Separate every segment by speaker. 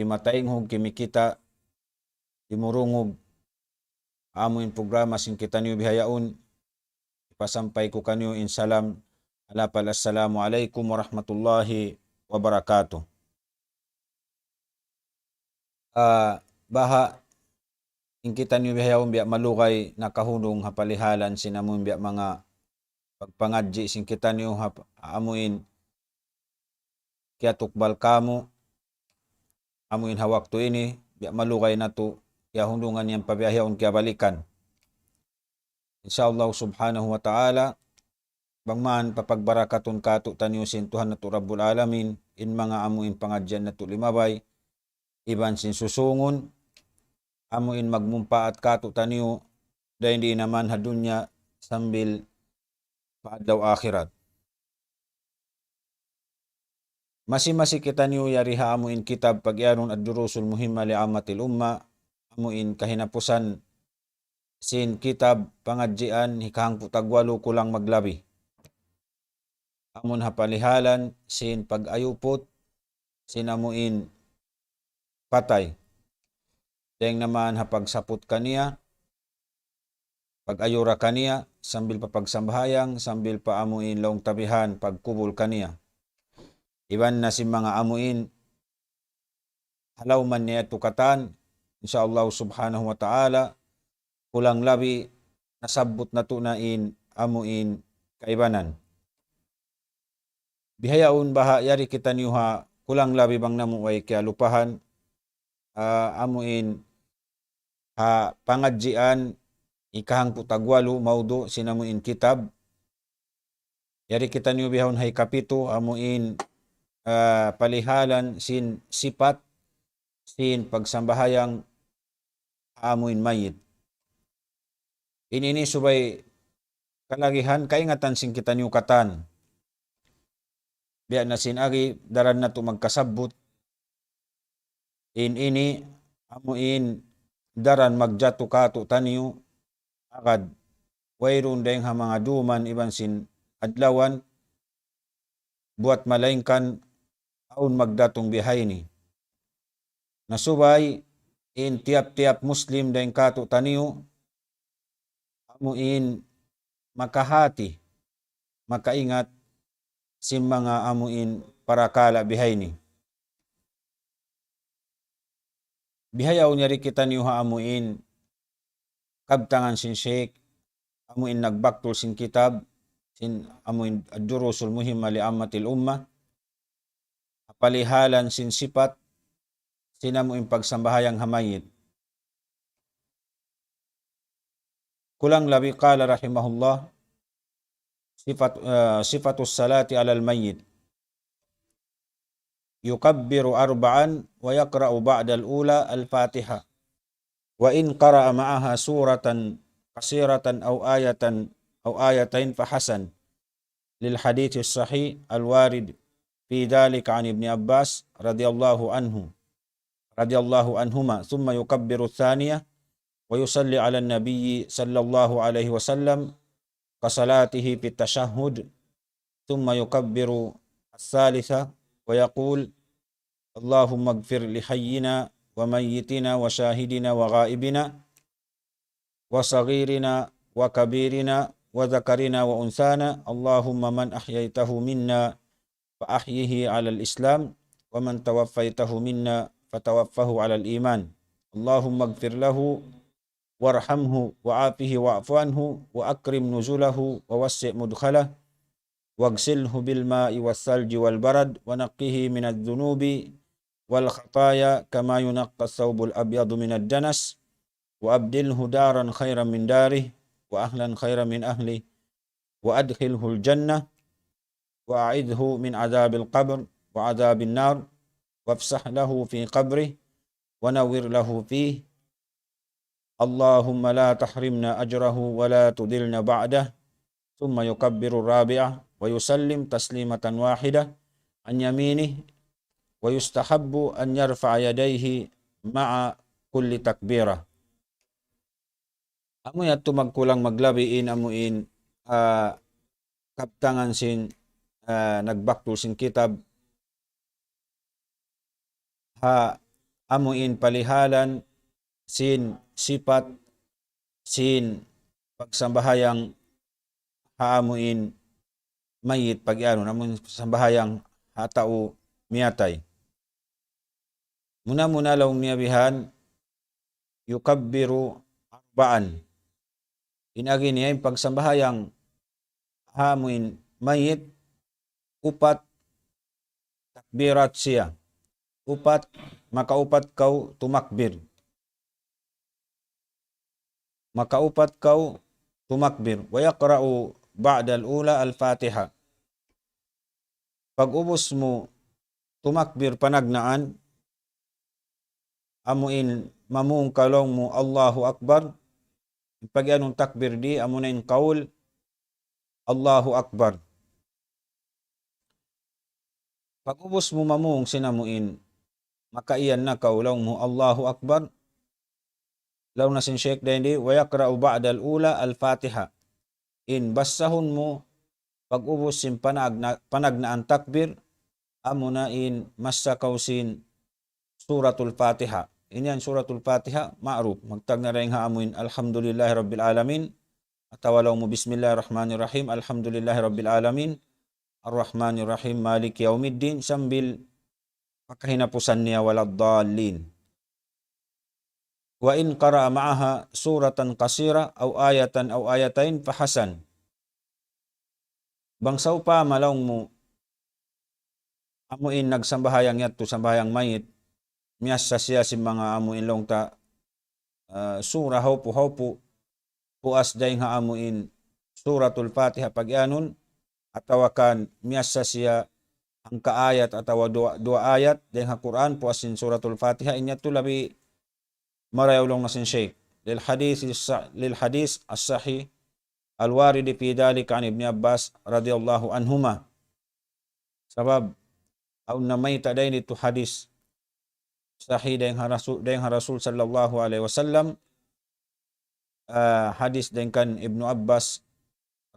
Speaker 1: kimatainghog kimikita imurungog amoin programa sin kita niyo bihayaon ipasampay ko kanyo in salam alapal assalamualaikum warahmatullahi wabarakatuh. Baha in kita niyo bihayaon biya malukay nakahunong hapalihalan sinamon biya mga pagpangadji sin kita niyo amuin kaya tukbal kamo amuin hawak to ini biya malukay na to kaya hundungan yang pabiyahaon kaya balikan. Insyaallah subhanahu wa ta'ala bangman papagbarakaton kato tanyo sin Tuhan na to Rabbul Alamin in mga amuin pangadyan na to limabay iban sin susungon amuin magmumpaat kato tanyo dahil hindi naman hadunya sambil paadlaw akhirat. Masi kita niyo yariha amuin kitab pagyaron ad-durusul muhimma li amatil umma amuin kahinapusan sin kitab pangadjian hikahang putagwalo kulang maglabi. Amun hapalihalan sin pag-ayupot sin amuin patay. Deng naman hapagsapot kaniya, pag-ayura kaniya, sambil papagsambahayang, sambil pa amuin laong tabihan, pagkubol kaniya. Iban na si mga amuin halaw man niya tukatan, insyaallah subhanahu wa ta'ala, kulang labi nasabot na tunain amuin kaibanan. Bihayaon baha yari kita niyo kulang labi bang namuway kaya lupahan amuin pangadjian ikahang putagwalo maudo sinamuin kitab. Yari kita niyo bihawon hay kapito amuin palihalan sin sipat sin pagsambahayang amuin mayit. Ini subay kalagihan kaingatan sin kita niyo katan. Biya na sin agi daran na to magkasabot. Ini amuin daran magjato kato taniyo agad wayron dayang mga duman iban sin adlawan buat malaingkan aun magdatong bihay ni. Nasubay in tiap-tiap Muslim dayang kato taniyo amuin makahati makaingat sin mga amuin parakala bihay ni. Bihayaw niya rin kita niyo amuin kabtangan sin Sheikh amuin nagbaktol sin kitab sin amuin ad-durusul muhimma li ammatil umma palihalan sin sipat sin amuin pagsambahayang hamayit. Kulang labi qala rahimahullah sifatus salati alal mayyit yukabbiru arba'an wa yaqra'u ba'da al-ula al-Fatiha wa in qara'a ma'aha suratan qasiratan aw ayatain fahasan lil hadits sahih al-warid fi dhalika an Ibn Abbas radhiyallahu anhuma thumma yukabbiru thaniyah wa yusalli 'ala an-nabiy sallallahu alaihi wasallam kasalatihi fi tashahhud thumma yukabbiru as-salisa wa yaqul Allahumma ighfir li hayyina wa mayyitina wa shahidina wa ghaibina wa saghirina wa kabirina wa dhakarina wa unsana Allahumma man ahyaitahu minna fa ahyihi 'ala al-islam wa man tawaffaitahu minna fatawaffahu 'ala al-iman Allahumma ighfir lahu warhamhu wa'afihi wa'fu anhu wa akrim nuzulahu wa wassi' mudkhalahu wagsilhu bil ma'i was salji wal barad wa naqqihi minadh dhunubi wal khataya kama yunaqqa as-sawbul abyadu minad danas wa abdilhu daran khairan min darih wa ahlan khairan min ahli wa adkhilhu al-jannah wa a'idhu min adzabil qabr wa adzabin nar wafsah lahu fi qabrih wa nawwir lahu fihi Allahumma la tahrimna ajrahu wa la tudilna ba'dah thumma yukabbiru rabi'ah wa yusallim taslimatan wahidah an yaminih wa yustahabbu an yarfa'a yadayhi ma'a kulli takbirah. Amoy ato magkulang maglabiin amuin kaptangan sin nagbakto sin kitab amuin palihalan, sin sifat, sin pagsambahayang haamuin mayit pag-ano namun sambahayang hatao miyatay. Muna law miyabihan yukabbiru arba'an. Inagi niya yung pagsambahayang haamuin mayit upat takbirat siya. Upat makaupat kau tumakbir. Makaupat kau tumakbir. Wa yaqra'u ba'da al-ula al-Fatiha. Pag ubos mo tumakbir panagnaan, amuin mamung kalong mo Allahu Akbar. Pag anong takbir di, amunin kaul Allahu Akbar. Pag ubos mo mamung sinamuin, makaiyan na kaulong mo Allahu Akbar. Law na sin Sheikh Dendi, wa yaqra'u ba'da al-ula al-Fatiha. In basahun mo pag ubos sin panagnaan takbir, amuna in masa kausin suratul Fatiha. Ini ang suratul Fatiha, ma'ruf. Magtag na rin haamuin alhamdulillahi rabbil alamin. Atawalaw mo bismillahirrahmanirrahim, alhamdulillahi rabbil alamin. Ar-Rahmanirrahim, Malik Yaumiddin, sambil pakahinapusan niya waladdallin. Wa in qara'a ma'aha suratan qasira aw ayatan aw ayatain fahasan. Bangsaw pa malawng mo amuin nagsambahayang yatto sambahayang mayit miyasa siya si mga amuin long ta sura haupu puas daing ha amuin suratul Fatiha pagyanon atawakan miyasa siya ang kaayat atawa dua ayat daing ha Quran puasin suratul Fatiha inyatto labi marayaw long nasin Sheikh lil hadis as-sahih al-warid fi dhalika an Ibn Abbas radhiyallahu anhuma. Sabab aw namay taday nito hadis sahih daing Rasul sallallahu alaihi wasallam, hadis daing kan Ibnu Abbas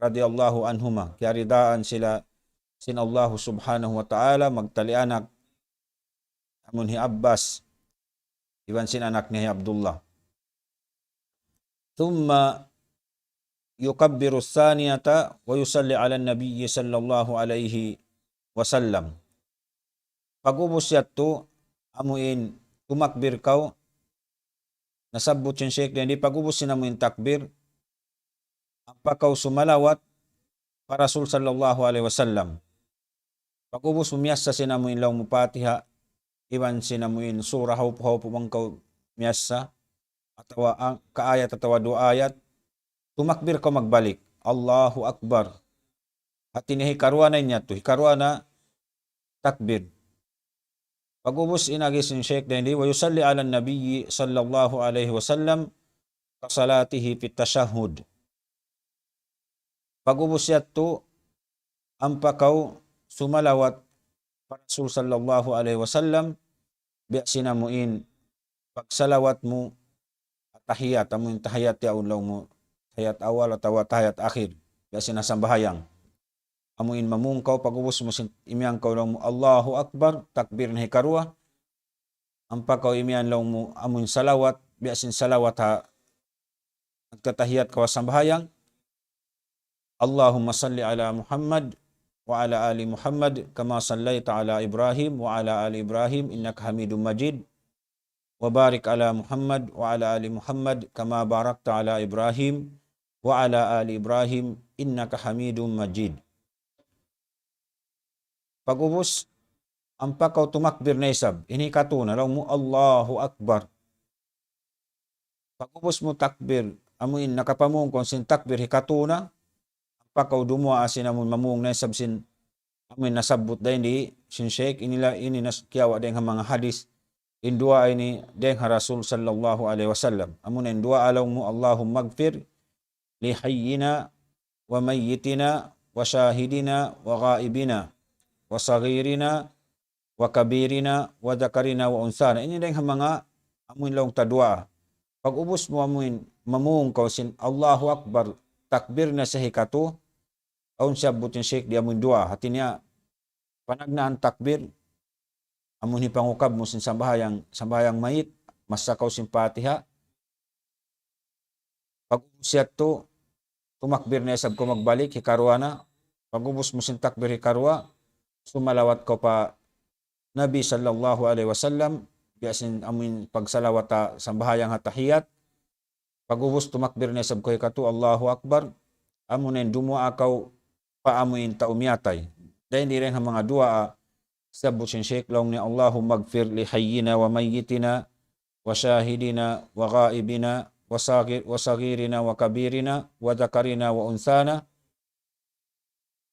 Speaker 1: radhiyallahu anhuma, kiaridaan sila sin Allah subhanahu wa ta'ala magtalianak amun hi Abbas iwan sin anak ni Abdullah. Thumma yukabbiru thaniyata wa yusalli ala nabiyyi sallallahu alaihi wasallam. Pag-ubos yatto amuin tumakbir kau nasabot yung Sheikh di pag-ubos sinamuin takbir apakaw sumalawat para Rasul sallallahu alaihi wasallam. Pag-ubos umiyasa sinamuin law mo Fatiha iwan sinamuin surah haup mangkaw miyasa atawa ang kaayat atawa dua ayat tumakbir ka magbalik Allahu Akbar at inihikarwana niya to hikarwana takbir. Pag-ubos inagis ni Sheikh Dendi wa yusalli ala nabiyyi sallallahu alaihi wasallam kasalatihi fit tashahhud. Pag-ubos yatto ampakaw sumalawat para Rasul sallallahu alaihi wasallam biya sinamuin pagsalawat mo tahiyat amun tahiyat ya ulaw mo tahiyat awal atawa tahiyat akhir biya sinasambahayang amuin mamungkaw pag-ubos mo imyan kaw lang mo Allahu Akbar takbir na hikarwa ampakaw imyan lang mo amun salawat biya sin salawat ha nagtatahiyat kaw sambahayang Allahumma salli ala Muhammad wa ala ali Muhammad kama sallaita ala Ibrahim wa ala ali Ibrahim innaka Hamidum Majid wa barik ala Muhammad wa ala ali Muhammad kama barakta ala Ibrahim wa ala ali Ibrahim innaka Hamidum Majid. Pag-ubos ampakaw tumakbir na isab inikatuna lang mo Allahu Akbar. Pag-ubos mo takbir amuin nakapamung kon sin takbir hikatuna pakaw dumwa asin amun mamung na sabsin amin nasabot dahin di sin Sheikh inila ini nas kiyawa dahin mga hadis in dua ini dahin Rasul sallallahu alaihi wasallam amun in dua alaw mo Allahumma magfir li hayyina wa mayyitina wa syahidina wa ghaibina wa saghirina wa kabirina wa dhakarina wa unsana ini dahin mga amun long tadua pag ubos mo amun mamung kaw sin Allahu Akbar takbir na sa hikatu aun sabot yung Sheikh di amun dua hati niya panagnaan takbir amun hipangukab mo sin sambayang mayit, masakaw sin Fatiha. Pag usyat to, tumakbir na isab ko magbalik, hikarwa na. Pag ubos mo sin takbir hikarwa, sumalawat ko pa Nabi sallallahu alaihi wasallam, biasin amin pagsalawata sambahayang hatahiyat. Pag ubos tumakbir na isab ko hikatu, Allahu Akbar, amunin dumua akaw paamuin taumiyatay. Dahil di rin ang mga dua sabot sin Sheikh long ni Allahumma magfir li hayyina wa mayyitina wa syahidina wa ghaibina wa sagirina wa kabirina wa dhakarina wa unsana.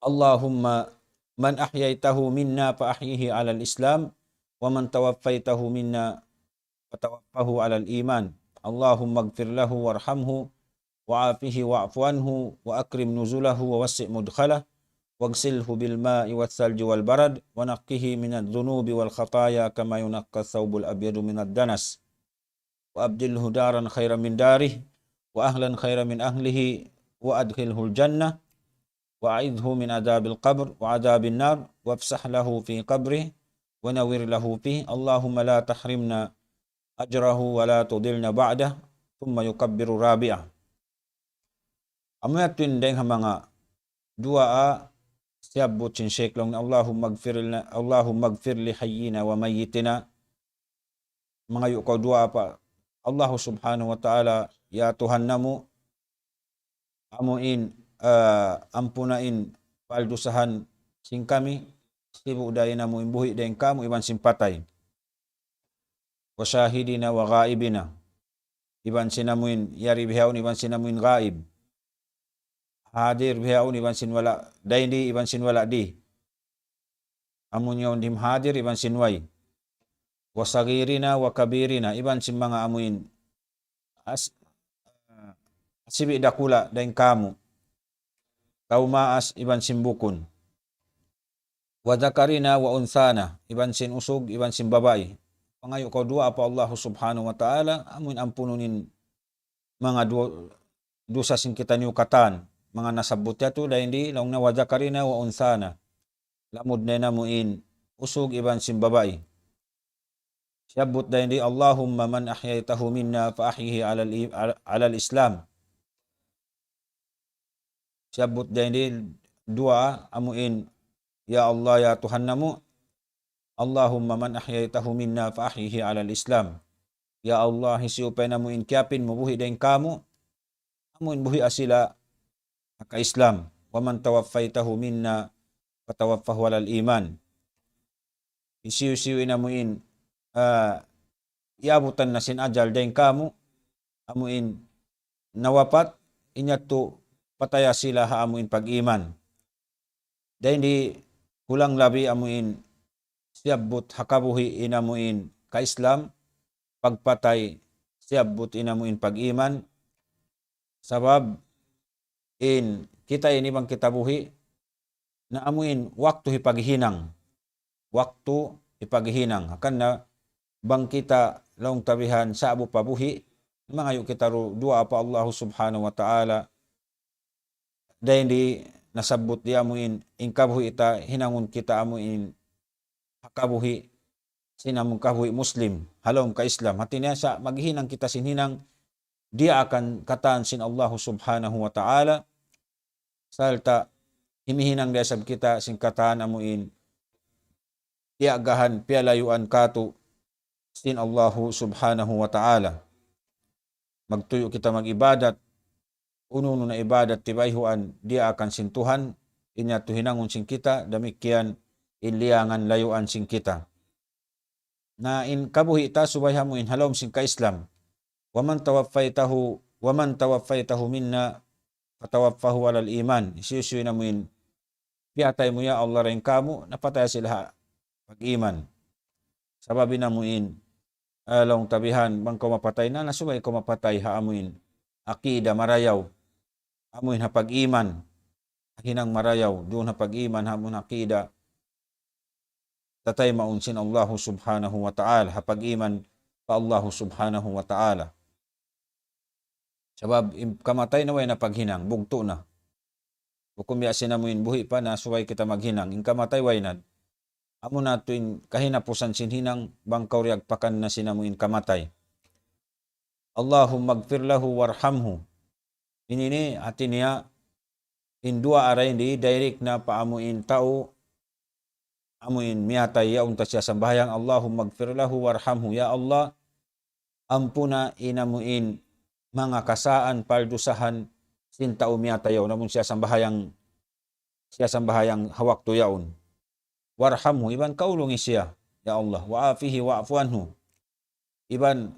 Speaker 1: Allahumma man ahyaitahu minna fa ahyihi ala al-islam wa man tawaffaitahu minna fa tawaffahu ala al-iman. Allahumma ighfir lahu warhamhu wa'afihi wa'fu anhu wa akrim nuzulahu wa wasi' mudkhalah wagsilhu bil ma'i wal thalji wal barad wa naqqihi minadh dhunubi wal khataya kama yunaqqa thawbul abyadu minad danas wa abdilhu daran khairan min darih wa ahlan khairan min ahlihi wa adkhilhu al jannah wa a'idhu min adabil qabr wa adabin nar wafsah lahu fi qabrih wa nawwir lahu fihi. Allahumma la tahrimna ajrahu wa la tudilna ba'dah. Thumma yukabbiru rabi'ah. Amayat tindeng ha mga dua siyabot sin Sheikh long Allahumma magfir li hayyina wa mayyitina. Mga yukaw dua pa Allah subhanahu wa ta'ala, ya Tuhan namu, amuin ampunain paldusahan sing kami, sibu dayin namu imbuhi dayin kamu iban simpatay. Wa syahidina wa ghaibina, iban sinamuin yari bihaun iban sinamuin ghaib. Hadir bihaun iban sin wala dayin di iban sin wala di. Amun yaun dim hadir iban sin way. Wa sagirina wa kabirina, iban sin mga amuin sibi dakula dayin kamu. Kaumaas iban sin bukun. Wa dhakarina wa unsana, iban sin usog iban sin babae. Pangayo ko dua apa Allah subhanahu wa ta'ala, amun ampununin mga dosa sin kita niukatan, mga nasabot yato dahil di lang na wa dhakarina wa unsana. Lamod na namuin usog iban sin babae. Siyabot dahil di Allahumma man ahyaitahu minna fa ahyihi ala al-islam. Siyabot dahil di dua amuin, ya Allah ya Tuhan namu, Allahumma man ahyaitahu minna fa ahyihi ala al-islam. Ya Allah, hisiupay namuin kiapin mubuhi dahin kamu, amuin buhi asila ka-islam. Wa man tawaffaitahu minna fa tawaffahu ala al-iman. Isiu-siuin namuin iabutan na sin ajal dahin kamu, amuin nawapat, inyatu pataya sila ha amuin pag-iman. Dahin di kulang labi amuin siyabot hakabuhi inamuin ka-islam, pagpatay siyabot inamuin pag-iman, sabab kita ini bang kita buhi na amuin waktu hipaghinang, waktu hipaghinang akan na bang kita laong tabihan sa abu pabuhi mga yu kita dua apa Allah subhanahu wa ta'ala dahil di nasabot di amuin ingkabuhi ita hinangun kita amuin hakabuhi sinamong kabuhi muslim halom ka Islam hati niya sa maghinang kita sinhinang dia akan kataan sin Allah subhanahu wa ta'ala salta himihinang dia sab kita sin kataan amuin iagahan pialayuan katu sin Allah subhanahu wa ta'ala. Magtuyo kita mag-ibadat, ununo na ibadat tibayhuan, dia akan sintuhan, inya tuhinangon sing kita, damikian iliangan layuan sing kita. Na in kabuhi ta subay mo in halom sing ka-Islam, waman tawaffaytahu minna, patawaffahu alal iman, isiyusuy na mo in, piyatay mo ya Allah rin kamu, napatay sila pag-iman. Sababi na mo in, along tabihan bang ko mapatay na nasubay ko mapatay ha amuin akida marayaw amuin ha pag-iman hinang marayaw doon ha pag-iman ha amuin akida tatay maunsin Allah subhanahu wa ta'ala ha pag-iman pa Allah subhanahu wa ta'ala sabab kamatay na way na paghinang bugto na bukum yasin amuin buhi pa na suway kita maghinang in kamatay way na amo natuin kahinapusan sinhinang bangkaw riag pakan na sinamuin kamatay. Allahumma gfir lahu warhamhu. Ini hati niya indua aray di direct na paamuin tao amuin miyatay ya unta siya sambayang Allahumma gfir lahu warhamhu. Ya Allah, ampuna inamuin mga kasaan paldusahan sin tao miyatayaw namun siya sambahayang hawak to yaon. Warhamhu iban kaulungi siya ya Allah, wa'afihi wa'fu anhu. Iban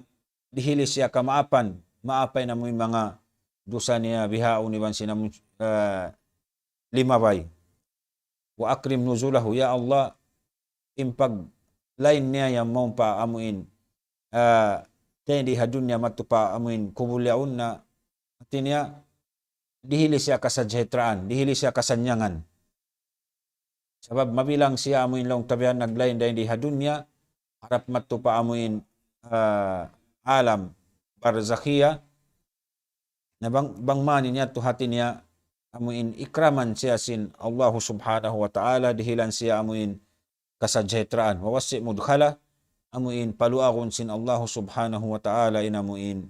Speaker 1: dihili siya kamaapan, maapay na mo yung mga dosa niya bihaon iban sinamun limabay. Wa akrim nuzulahu ya Allah, impag lain niya yang mau pa amuin di hadunya matupa amuin kubulyaon na artinya dihili siya kasajetraan, dihili siya kasanyangan. Sebab mabilang siya amuin long tabihan naglain dahin di hadunya harap matupa amuin alam barzakhiya na bang mani niya to hati niya amuin ikraman siya sin Allah subhanahu wa ta'ala dihilan siya amuin kasajetraan wawasi mudkhala amuin paluakon sin Allah subhanahu wa ta'ala inamuin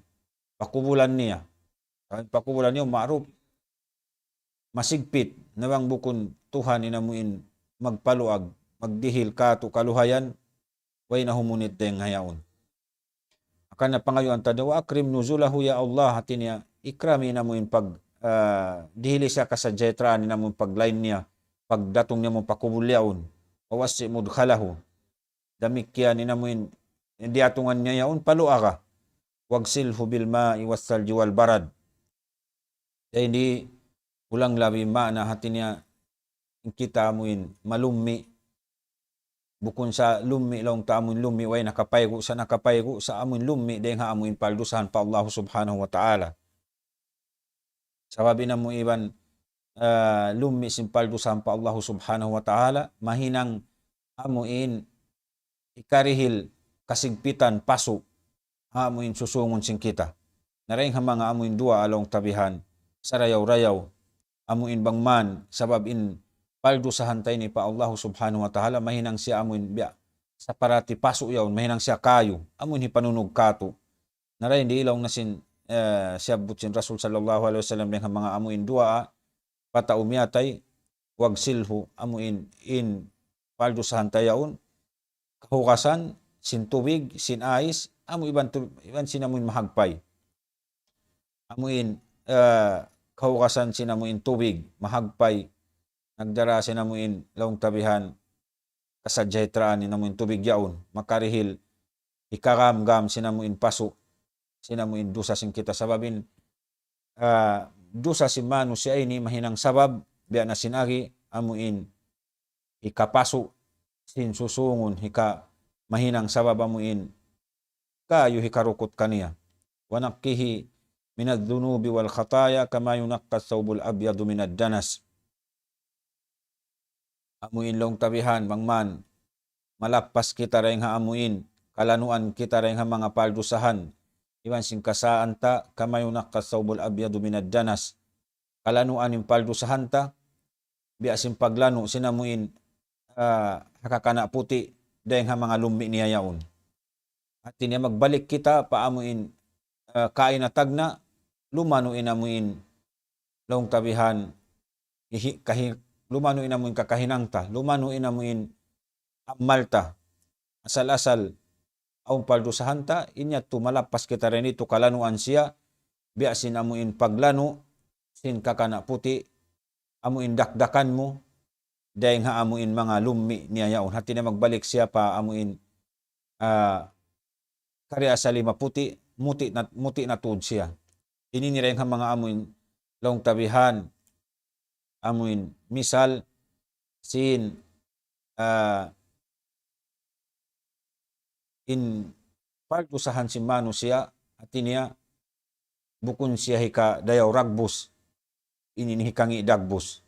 Speaker 1: pakubulan niya. Pakubulan niya ma'ruf masigpit na bang bukon Tuhan inamuin magpaluag magdihil kato kaluhayan way na humunit deng hayaon. Akan na pangayuan tadawa akrim nuzulahu ya Allah hati niya ikrami inamuin pag dihili siya kasajetraan inamuin paglain niya pagdatong niya mong pakubulyaon wawasi mudkhalahu damikyan inamuin diatungan niya yaon paluaka wagsilhu bil ma'i wassalji wal barad. Jadi ulang labi makna hati niya kita amuin malummi bukun sa lummi long ta amuin lummi way nakapaygo sa amuin lummi deng ha amuin paldusahan pa Allah subhanahu wa ta'ala. Sababi na mo iban lummi sin paldusahan pa Allah subhanahu wa ta'ala mahinang amuin ikarihil kasigpitan paso amuin susungon sing kita. Nareng ha mga amuin dua along tabihan sarayaw-rayaw amuin bangman sabab in paldusahan tayo ni pa Allah subhanahu wa ta'ala mahinang siya amuin biya sa parati paso yawn mahinang siya kayo amuin hipanunog kato. Nareng di ilaw na sin siya butsin Rasul sallallahu alaihi wasallam ng mga amuin dua pataumyatay wag silhu amuin in paldusahan tayaon kahukasan sin tubig sin ais amu iban sinamuin mahagpay amuin kahukasan sinamuin tubig mahagpay nagdara sinamuin laong tabihan kasadjaitraan inamuin tubig yaon makarihil ikaramgam sinamuin paso sinamuin dusa sing kita sababin dusa si manusia ini mahinang sabab biya na sinagi amuin ikapaso sin susungon hika mahinang sabab amuin kayo hikarukot kaniya wanakkihi minad dhunubi wal khataya kama yunakkas thawbul abyadu minad danas. Amuin long tabihan mangman malapas kita ring ha amuin kalanuan kita ring ha mga paldusahan iwan sing kasaan ta kama yunakkas thawbul abyadu minad danas kalanuan yung paldusahan ta biya sin paglano sinamuin hakakana puti dahil ha mga lumbi niya yaon. At niya magbalik kita paamuin kain na tagna lumanuin amuin long tabihan lumanuin amuin kakahinangta lumanuin amuin amalta asal-asal aung paldusahanta inya tu malapas kita rin ito kalanuan siya biya sin amuin paglano sin kakana puti amuin dakdakan mo dahil ha amuin mga lummi niya yaon. Hati na magbalik siya pa amuin karya sa lima puti muti na tuod siya. Ininireng ha mga amuin long tabihan amuin misal sin in paldusahan si manusia hati niya bukun siya hika dayaw ragbus ininihikangi dagbus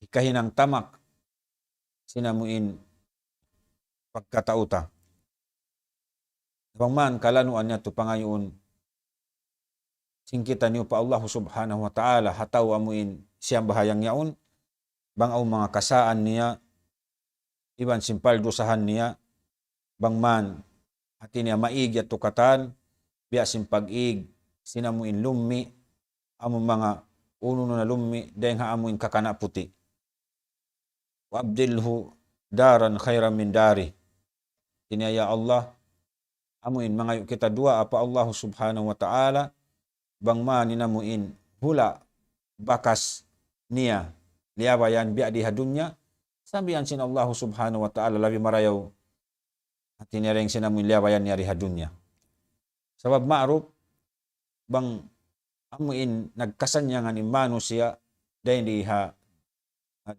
Speaker 1: ikahinang tamak sinamuin pagkatauta. Bangman kalanuan niya to pangayon singkita niyo pa Allah subhanahu wa ta'ala hataw amuin siyang bahayang yaon bang ang mga kasaan niya iban simpal dosahan niya bangman hati niya maig at tukatan biya simpag-ig sinamuin lummi among mga uno na lummi dahil haamuin kakana puti. Wa abdilhu daran khairan min dari. Tinaya Allah amuin mga kita dua apa Allah subhanahu wa ta'ala bangma ninamuin hula bakas niya liawayan biya di hadunya sabihan sin Allah subhanahu wa ta'ala labi marayaw hati niya rin sinamuin liawayan niya di hadunya. Sabab ma'ruf bang amuin nagkasanyangan in manusia dahil di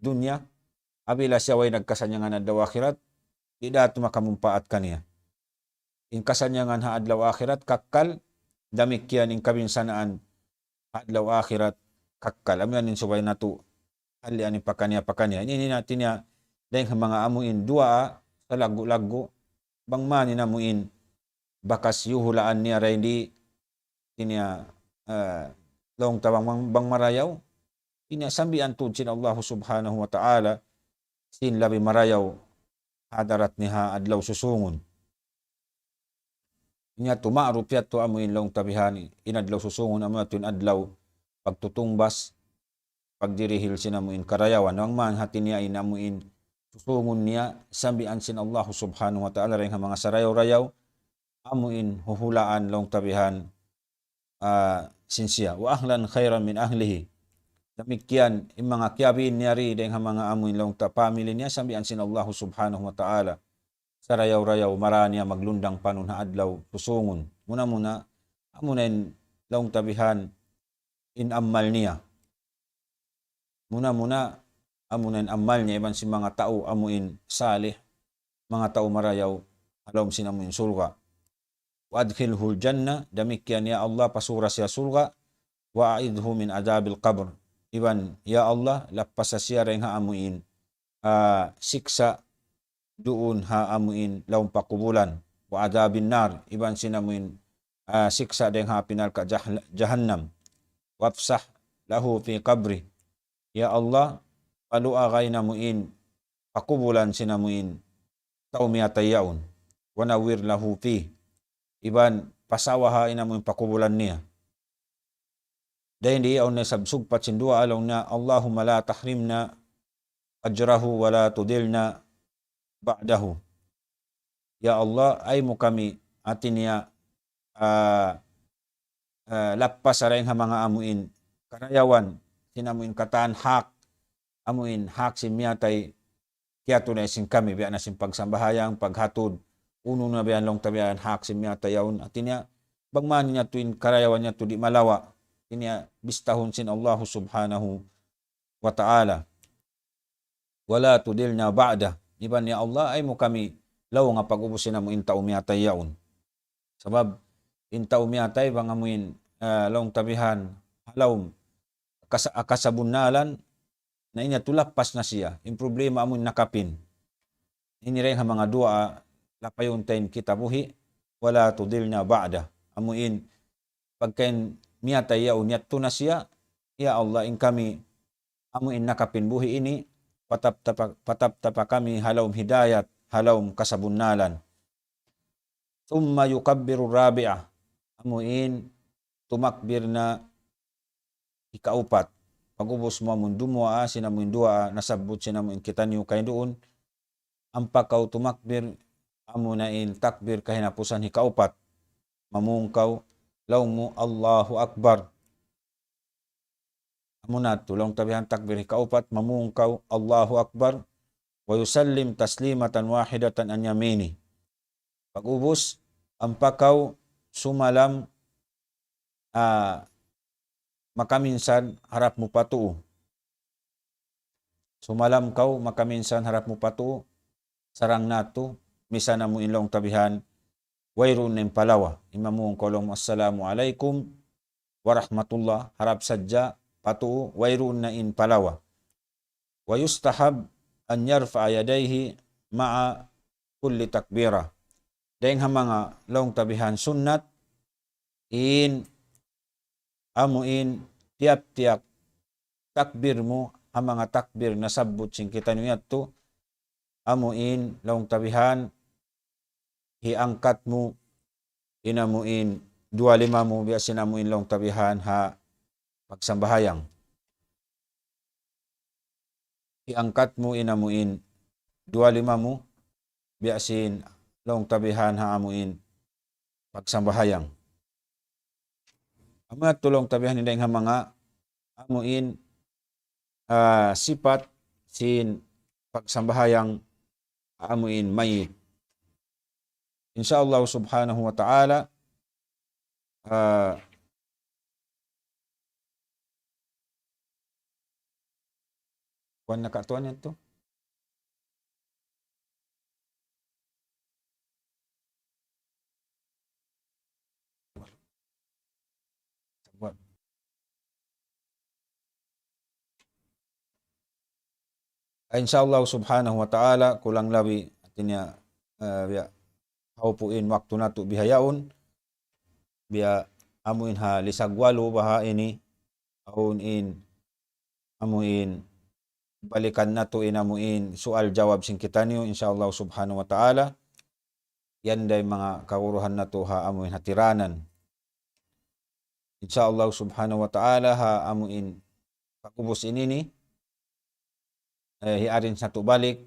Speaker 1: dunya abila siya way nagkasanyangan adlaw akhirat di dato makamumpaat kaniya. In kasanyangan adlaw akhirat kakkal damikyan in kabinsanaan adlaw akhirat kakkal. Amin in subay nato halian in pakanya. Ini natin niya dahil mga amuin dua sa lagu-lagu bang mani namuin bakas yuhulaan niya rin di tinya long tabang bang marayaw tinya sambian tudsin Allah subhanahu wa ta'ala sin labi marayaw hadarat niha adlaw susungun. Inya to ma'ruf yat to amuin long tabihani inadlaw susungun amuin adlaw pagtutungbas pagdirihil sinamuin karayawan ang man hati niya inamuin susungun niya sambian sin Allah subhanahu wa ta'ala rin mga sarayaw-rayaw amuin huhulaan long tabihan sinsiya wa ahlan khairan min ahlihi. Demikian yung mga kiabin niya rin dahil mga amuin long family niya sambihan sin Allah subhanahu wa ta'ala sarayaw-rayaw maraniya maglundang panon na adlaw susungun. Muna amunin long tabihan in ammal niya. Muna amunin ammal niya iban si mga tao amuin salih mga tao marayaw halom sinamuin surga. Wa adkhilhul jannah demikian ya Allah pasura siya surga wa a'idhu min adabil qabr. Iban ya Allah lapas siya rin haamuin siksa doon haamuin laung pakubulan wa adabin nar iban sinamuin siksa din hapinal ka jahannam wafsah lahu fi qabri ya Allah palua kay namuin pakubulan sinamuin taumiyatayaun wa nawir lahu fi iban pasawaha inamuin pakubulan niya. Dahil di yaw na sabsugpat sindua alaw na Allahumma la tahrimna ajrahu wa la tudilna ba'dahu. Ya Allah ay mo kami atin niya lapas rin ha mga amuin karayawan sinamuin kataan hak amuin hak simyatay kaya tunay sin kami biya na sin pagsambahayang paghatod uno na biyan long tabiyan hak simyatay yawn atin niya bagman niya tuin karayawan niya to di malawa niya bistahun sin Allah subhanahu wa ta'ala wala tudilna ba'da iban ya Allah ay mo kami law nga pag-ubusin na mo inta umiyatay yaon sabab inta umiyatay bang amuin long tabihan halaw kasabunalan na inya tulapas na siya yung problema amuin nakapin ini rin ha mga dua lapayon tayo kita buhi wala tudilna ba'da amuin pagkain miyatay yaon yato na siya ya Allah in kami amuin nakapin buhi ini patap-tapa kami halawm hidayat halawm kasabunalan. Thumma yukabbiru rabi'ah amuin tumakbir na ikaupat pagubos mo amun dumwa sinamuin dua nasabot sinamuin kita niyo kay doon ampakaw tumakbir amunain takbir kahinapusan ikaupat mamungkaw law mo Allahu Akbar. Amunat tulong tabihan takbir ikaupat mamungkaw Allahu Akbar wa yusallim taslimatan wahidatan an yamini. Pag-ubos ampakaw sumalam makaminsan harap mo patuo. Sumalam kaw makaminsan harap mo patuo sarang nato misa na mo ilong tabihan wayrun ng palawa. Imamong kolong assalamualaikum warahmatullah harap sadya patuo wayrun na in palawa. Wa yustahab an yarfa yadayhi ma'a kulli takbira. Dahil mga long tabihan sunnat in amuin tiap-tiap takbir mo ang mga takbir na sabot sing kita niyo yato amuin laong tabihan, hiangkat mo, inamuin, 25 mo, biasin amuin laong tabihan, ha, pagsambahayang. Hiangkat mo, inamuin, 25 mo, biasin laong tabihan, ha, amuin, pagsambahayang. Amat tulong tabihan nila yung mga amuin, sipat, sin pagsambahayang, amuin mayit. Insyaallah subhanahu wa ta'ala, kuan nakatuan ito. Insyaallah subhanahu wa ta'ala, kulang labi artinya biya haupuin waktu nato bihayaon, biya amuin ha lisagwalo baha ini, in amuin balikan nato inamuin soal jawab sing kita niyo insyaallah subhanahu wa ta'ala. Yan day mga kauruhan nato ha amuin hatiranan. Insyaallah subhanahu wa ta'ala ha amuin pag-ubos ini hiarin sa to balik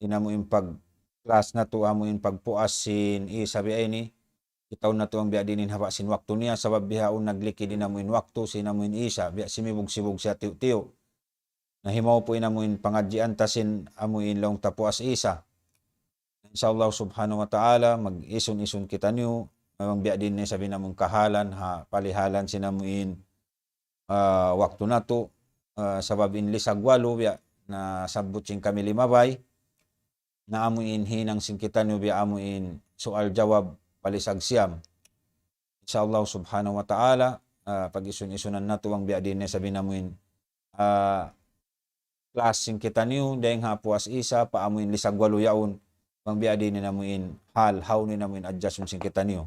Speaker 1: inamuin pag class na to amuin pagpuas sin isabi ay ni itaw na to ang biya dinin haba sin waktu niya sabab bihaon nagliki din amuin waktu sin amuin isa biya simibog-sibog siya tiyo-tiyo nahimaw po inamuin pangadjian tasin amuin laong tapuas isa. Insyaallah subhanahu wa ta'ala mag-ison-ison kita niyo ang biya din ni sabi namong kahalan ha palihalan sin amuin waktu na to sabab in lisagwalo biya na sabot sing kami limabay na amuin hinang singkitan nyo biya amuin soal jawab palisag siyam. Insyaallah subhanahu wa ta'ala pag-isun-isunan na to ang biya din sabi namuin class singkitan nyo dahing hapuas isa pa amuin lisagwalo yaon ang biya din namuin how ni namuin adjust yung singkitan nyo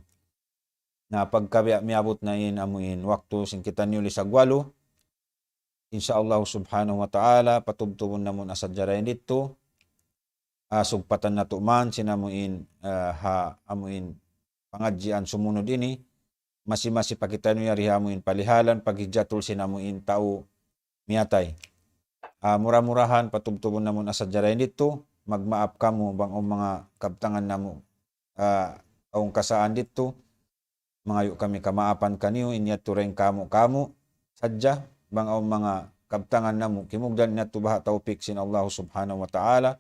Speaker 1: na pagkabiya miabot na in amuin waktu singkitan nyo lisagwalo. Insyaallah subhanahu wa ta'ala patubtubon namon asadjarayan dito sugpatan na to man sinamuin ha amuin pangadjian sumunod ini masi-masi pakita nyo yari hamuin palihalan paghijatul sinamuin tao miyatay murah-murahan patubtubon namon asadjarayan dito magmaap kamo bang o mga kabtangan namo aung kasaan dito mangayo kami kamaapan kaniyo inyat tureng kamo sadya bang ang mga kabtangan namo kimugdan nato baha taupik sin Allah subhanahu wa ta'ala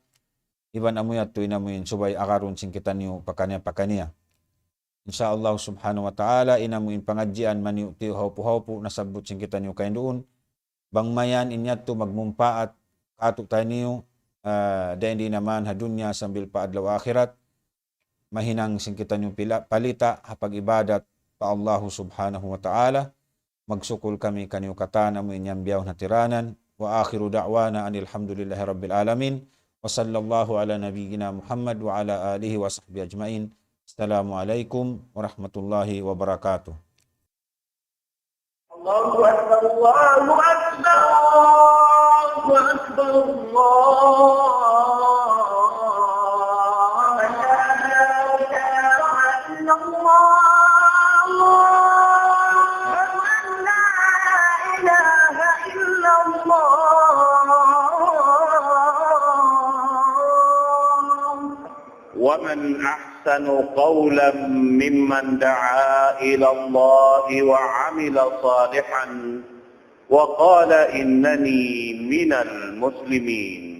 Speaker 1: iban amoy ato inamuin subay akaron sing kita niyo pakanya insyaallah subhanahu wa ta'ala inamuin pangadjian maniu ti haupu-haupu nasabot sing kita niyo kay doon bang mayan inyato magmumpaat kato tayo niyo dahil di naman ha dunya sambil paadlaw akhirat mahinang sing kita niyo palita hapag ibadat pa Allah subhanahu wa ta'ala. Magsukul kami kaniyo katana mo inyang biyaw na tiranan wa akhiru da'wana anil hamdulillahi rabbil alamin wa sallallahu ala nabiyyina Muhammad wa ala alihi wa sahbihi ajmain. Assalamualaikum warahmatullahi wabarakatuh. Allahu akbar Allahu akbar Allahu akbar
Speaker 2: ومن أحسن قولا ممن دعا إلى الله وعمل صالحا وقال إنني من المسلمين